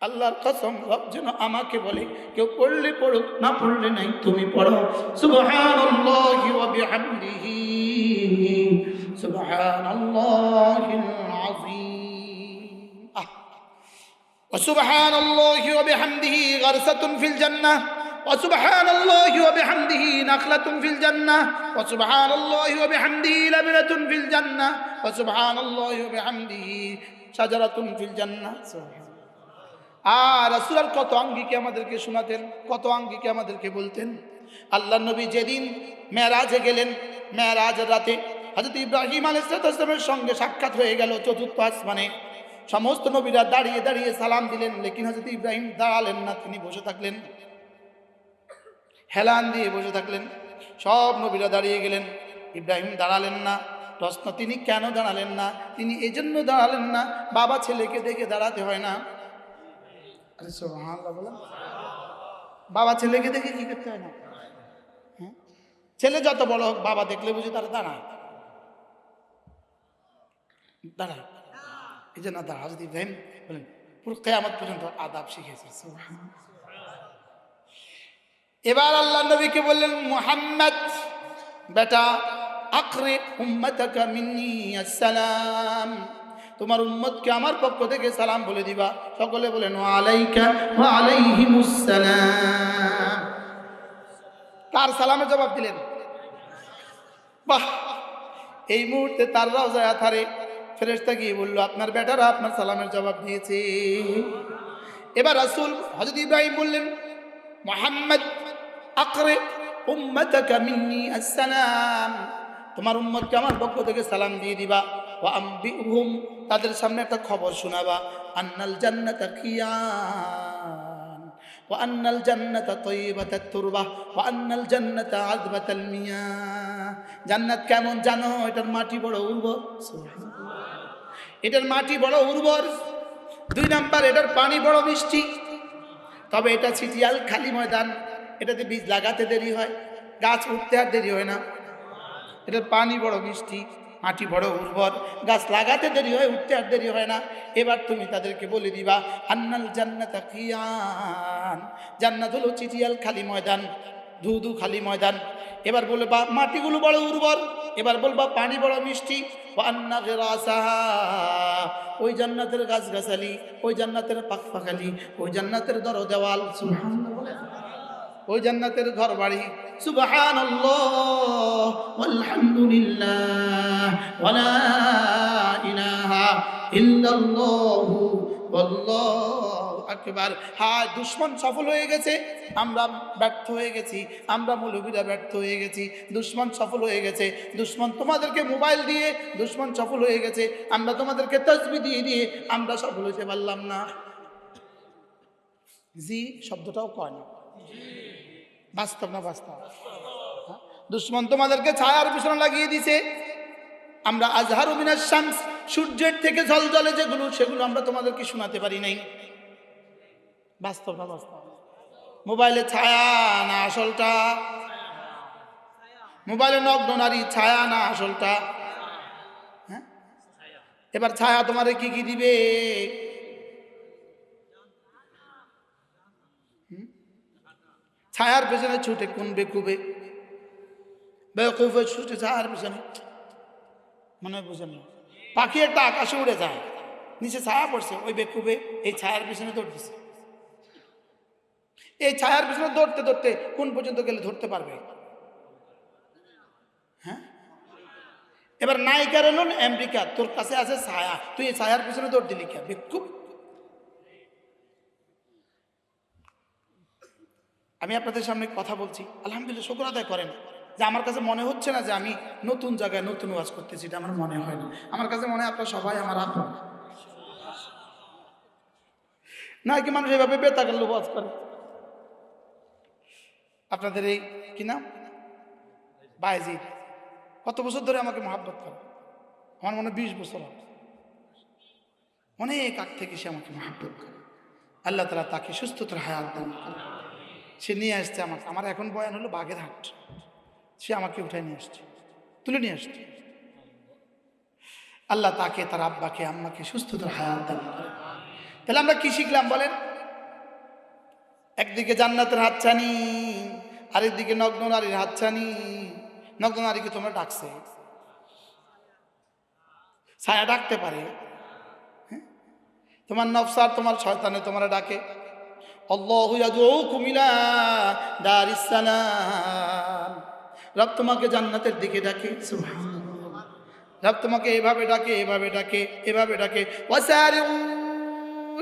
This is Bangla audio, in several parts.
আল্লাহর কসম, রব যেন আমাকে বলে, কেউ পড়লে পড়ুক, না পড়লে নাই, তুমি পড়ো সুবহানাল্লাহি ওয়া বিহামদিহি সুবহানাল্লাহিল আযীম। وسبحان الله وبحمده غرسة في الجنة وسبحان الله وبحمده نخلة في الجنة وسبحان الله وبحمده لبنة في الجنة وسبحان الله وبحمده شجرة في الجنة। আর রাসূল কত আঙ্গিকে আমাদেরকে শোনাতেন, কত আঙ্গিকে আমাদেরকে বলতেন। আল্লাহ নবী যেদিন মেরাজে গেলেন, মেরাজের রাতে হযরত ইব্রাহিম আলাইহিস সালামের সঙ্গে সাক্ষাৎ হয়ে গেল চতুর্থ আসমানে। সমস্ত নবীরা দাঁড়িয়ে দাঁড়িয়ে সালাম দিলেন, লেকিন হযরত ইব্রাহিম দাঁড়ালেন না, তিনি বসে থাকলেন, হেলান দিয়ে বসে থাকলেন। সব নবীরা দাঁড়িয়ে গেলেন, ইব্রাহিম দাঁড়ালেন না। প্রশ্ন, তিনি কেন দাঁড়ালেন না? তিনি এজন্য দাঁড়ালেন না, বাবা ছেলেকে দেখে দাঁড়াতে হয় না। আরে সুবহানাল্লাহ বলেন। বাবা ছেলেকে দেখে কি করতে হয় না? হ্যাঁ, ছেলে যত বড় হোক, বাবা দেখলে বুঝি তারা দাঁড়ায়, দাঁড়ায়। এই জন্য হযরত ইব্রাহিম বলেন পুরো কিয়ামত পর্যন্ত আদাব শিখেছে। এবার আল্লাহ নবীকে বললেন, মুহাম্মদ বেটা, আকরি উম্মতাকা মিন্নি আসসালাম, তোমার উম্মতকে আমার পক্ষ থেকে সালাম বলে দিবা। সকলে বলেন ওয়া আলাইকা ওয়া আলাইহিমুস সালাম। তার সালামের জবাব দিলেন। বাহ! এই মুহূর্তে তার রওজায়ে আথারে ফেরেশতা গিয়ে বলল, আপনার বেটারা আপনার সালামের জবাব দিয়েছে। এবার রাসূল হযরত ইব্রাহিম বললেন, মুহাম্মদ আকরি উম্মতাকা মিন্নি আসসালাম, তোমার উম্মতকে আমার পক্ষ থেকে সালাম দিয়ে দিবা। ওয়া আম্বিহুম, তাদের সামনে একটা খবর শোনাবা, আন্নাল জান্নাতা খিয়ান ওয়া আন্নাল জান্নাতা তাইয়িবাতাত তুরবা ওয়া আন্নাল জান্নাতা আযবাতাল মিয়াহ। জান্নাত কেমন জানো? এটার মাটি বড় উর্বর। এটার মাটি বড় উর্বর। 2 নাম্বার, এটার পানি বড় মিষ্টি। তবে এটা ছিটিয়াল খালি ময়দান, এটাতে বীজ লাগাতে দেরি হয়, গাছ উঠতে আর দেরি হয় না। এটার পানি বড় মিষ্টি, মাটি বড় উর্বর, গাছ লাগাতে দেরি হয়, উঠতে আর দেরি হয় না। এবার তুমি তাদেরকে বলে দিবা, আন্নাল জান্নাতা খিয়ান, জান্নাত হলো চিটিয়াল খালি ময়দান, ধুধু খালি ময়দান। এবার বলবা মাটিগুলো বড় উর্বর, এবার বলবা পানি বড় মিষ্টি। ওয়া আন্না গিরাসাহা, ওই জান্নাতের গাছগাছালি, ওই জান্নাতের পাখপাখালি, ওই জান্নাতের দর দেওয়াল, সুবহানাল্লাহ, ওই জান্নাতের ঘর বাড়ি, সুবহানাল্লাহ ওয়ালহামদুলিল্লাহ ওয়া লা ইলাহা ইল্লাল্লাহু ওয়াল্লাহু আকবার। হ্যাঁ, দুশমন সফল হয়ে গেছে, আমরা ব্যর্থ হয়ে গেছি, আমরা মৌলবীরা ব্যর্থ হয়ে গেছি। দুশমন সফল হয়ে গেছে, দুশমন তোমাদেরকে মোবাইল দিয়ে দুশমন সফল হয়ে গেছে, আমরা তোমাদেরকে তাসবিহ দিয়ে দিয়ে আমরা সফল হতে পারলাম না। জি শব্দটাও কয় না, বাস্তব না বাস্তব? দুশমন তোমাদেরকে ছায়ার পিছনে লাগিয়ে দিছে, আমরা আজহারু মিনাশ শামস, সূর্যের থেকে ঝলঝলে যেগুলো, সেগুলো আমরা তোমাদেরকে শোনাতে পারি নাই। বাস্তব না বাস্তব? মোবাইলে ছায়া না আসলটা? মোবাইলে নগ্ন নারী ছায়া না আসলটা? হ্যাঁ, এবার ছায়া তোমারে কি কি দিবে? ছায়ার পেছনে ছুটে কোন বেকুবে, বেকুবে ছুটে ছায়ার পেছনে, মনে হয় বুঝেন না? পাখি একটা আকাশে উড়ে যায়, নিচে ছায়া পড়ছে, ওই বেকুবে এই ছায়ার পেছনে দৌড়তেছে। এই ছায়ার পেছনে দৌড়তে দৌড়তে কোন পর্যন্ত গেলে ধরতে পারবে? হ্যাঁ, এবার নায়িকার হলো আমেরিকা, তোর কাছে আছে ছায়া, তুই এই ছায়ার পেছনে দৌড় দিলি কে? বেকুব। আমি আপনাদের সামনে কথা বলছি, আলহামদুলিল্লাহ, শুকর আদায় করেন যে আমার কাছে মনে হচ্ছে না যে আমি নতুন জায়গায় নতুন ওয়াজ করতেছি, এটা আমার মনে হয় না। আমার কাছে মনে হয় আপনারা সবাই আমার আপন। না কি মানুষ এভাবে বেতাকাল ওয়াজ করে? আপনাদের এই কি নাম বায়েজিদ, কত বছর ধরে আমাকে মহাব্বত করে, আমার মনে হয় 20 বছর, অনেক আগ থেকে সে আমাকে মহাব্বত করে। আল্লাহ তাআলা তাকে সুস্থতার হায়াত দান করে। সে নিয়ে আসছে আমাকে, আমার এখন বয়ান হলো বাগেরহাট, সে আমাকে উঠায় নিয়ে আসছে, তুলে নিয়ে আসছে। আল্লাহ তাকে, তার আব্বাকে আম্মাকে সুস্থতার হায়াত দান করে। তাহলে আমরা কি শিখলাম বলেন? একদিকে জান্নাতের হাতছানি, আরেকদিকে নগ্ন নারীর হাতছানি। নগ্ন নারীকে তোমরা ডাকছে, ছায়া ডাকতে পারে? তোমার নফস আর তোমার শয়তানে তোমার ডাকে। আল্লাহু ইয়াদউকুম ইলা দারিস সালাম। রব তোমাকে জান্নাতের দিকে ডাকে। সুবহানাল্লাহ। রব তোমাকে এভাবে ডাকে, এভাবে ডাকে, এভাবে ডাকে। ওয়াসারিউ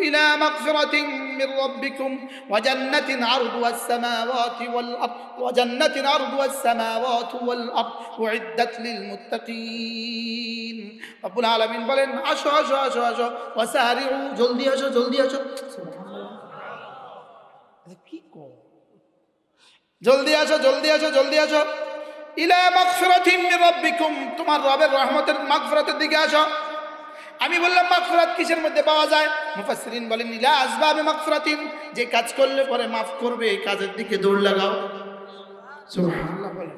ইলা মাগফিরাতিন মির রাব্বিকুম ওয়া জান্নাতিন আরদুহাস সামাওয়াতি ওয়াল আরদ ওয়া জান্নাতিন আরদুহাস সামাওয়াতু ওয়াল আরদ উইদ্দাত লিল মুত্তাকিন। রব্বুল আলামিন বলেন, আসো আসো আসো আসো, ওয়াসারিউ, জলদি আসো, জলদি আসো। সুবহানাল্লাহ। কি কো, জলদি আসো, জলদি আসো, জলদি আসো। ইলা মাগফিরাতিন মির রাব্বিকুম, তোমার রবের রহমতের মাগফিরাতের দিকে আসো। আমি বললাম মাগফিরাত কিসের মধ্যে পাওয়া যায়? মুফাসসিরিন বলেন ইলা আসবাবে মাগফিরাতিন, যে কাজ করলে পরে মাফ করবে এই কাজের দিকে দৌড় লাগাও। সুবহানাল্লাহ বলেন।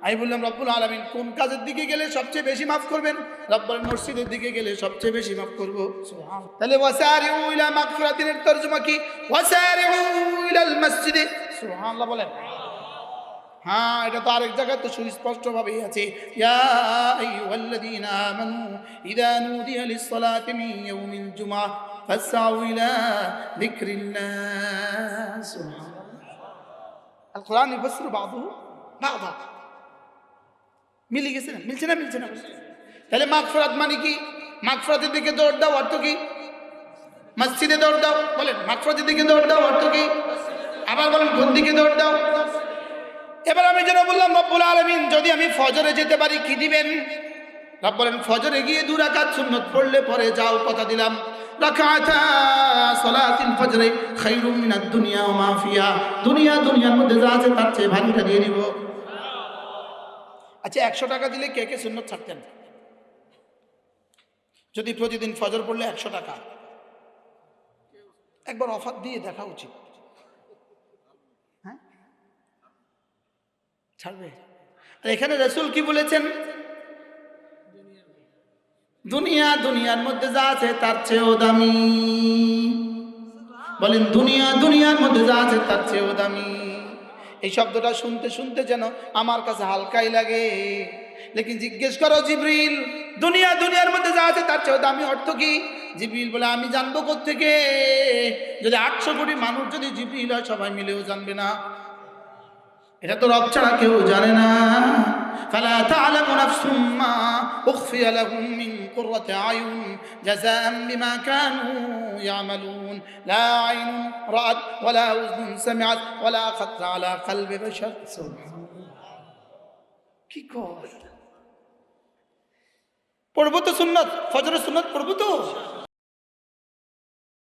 আমি বললাম রব্বুল আলামিন কোন কাজের দিকে গেলে সবচেয়ে বেশি মাফ করবেন? রব্বুল মসজিদের দিকে গেলে সবচেয়ে বেশি মাফ করব। সুবহানাল্লাহ। তাহলে ওয়াসারিউ ইলা মাগফিরাতিনের তরজমা কি? ওয়াসারিউ ইলাল মসজিদে। সুবহানাল্লাহ বলেন। হ্যাঁ, এটা তো আরেক জায়গায় তো সুস্পষ্টভাবেই আছে, ইয়া আইয়ুহাল্লাযীনা আমানু ইযা নুদিয়া লিস-সালাতি মিন ইয়াউমিল জুমআহ ফাসআউ ইলা যিকরিল্লাহ। সুবহানাল্লাহ। আল কোরআন ইফাসসিরু বাযুহু বাযা। মিলে গেছে না? মিলছে না? মিলছে না? তাহলে মাগফিরাত মানে কি? মাগফিরাতের দিকে দৌড় দাও অর্থ কি? মসজিদে দৌড় দাও। বলেন মাগফিরাতের দিকে দৌড় দাও অর্থ কি? আবার বলেন কোন দিকে দৌড় দাও? এবার আমি যেন বললাম রব্বুল আলামিন যদি আমি ফজরে যেতে পারি কি দিবেন? রব বলেন ফজরে গিয়ে 2 রাকাত সুন্নাত পড়লে পরে যাও, কথা দিলাম রাকাতা সালাতিল ফজরে খায়রুম মিনাদ দুনিয়া ওয়া মা ফিহা, দুনিয়ার মধ্যে যা আছে তার চেয়ে ভালোটা দিয়ে দিব। আচ্ছা 100 টাকা দিলে কে কে সুন্নাত ছাড়তেন? যদি প্রতিদিন ফজর পড়লে 100 টাকা, একবার অফার দিয়ে দেখা উচিত। হ্যাঁ, ছাড়বে? আর এখানে রাসূল কি বলেছেন? দুনিয়ার মধ্যে যা আছে তার চেয়েও দামি। বলেন দুনিয়ার মধ্যে যা আছে তার চেয়েও দামি। এই শব্দটা শুনতে শুনতে যেন আমার কাছে হালকাই লাগে। লেকিন জিজ্ঞেস করো জিবরিল, দুনিয়ার মধ্যে যা আছে তার চেয়েও দামি অর্থ কি? জিবরিল বলে আমি জানবো কোত্থেকে? যদি 800 কোটি মানুষ যদি জিবরিল হয় সবাই মিলেও জানবে না। এটা তো রব ছাড়া কেউ জানে না। ফালা তা'লামু নাফসুম মা উখফিয়া লাহুম মিন কুররাতি আয়ুন জাযাআন বিমা কানু ইয়ামালুন লা আইনুন রাআত ওয়ালা উযনুন সামিআত ওয়ালা খাতরা আলা কলবি বাশার। কি কর পড়বো তো সুন্নাত, ফজরের সুন্নাত পড়বো তো।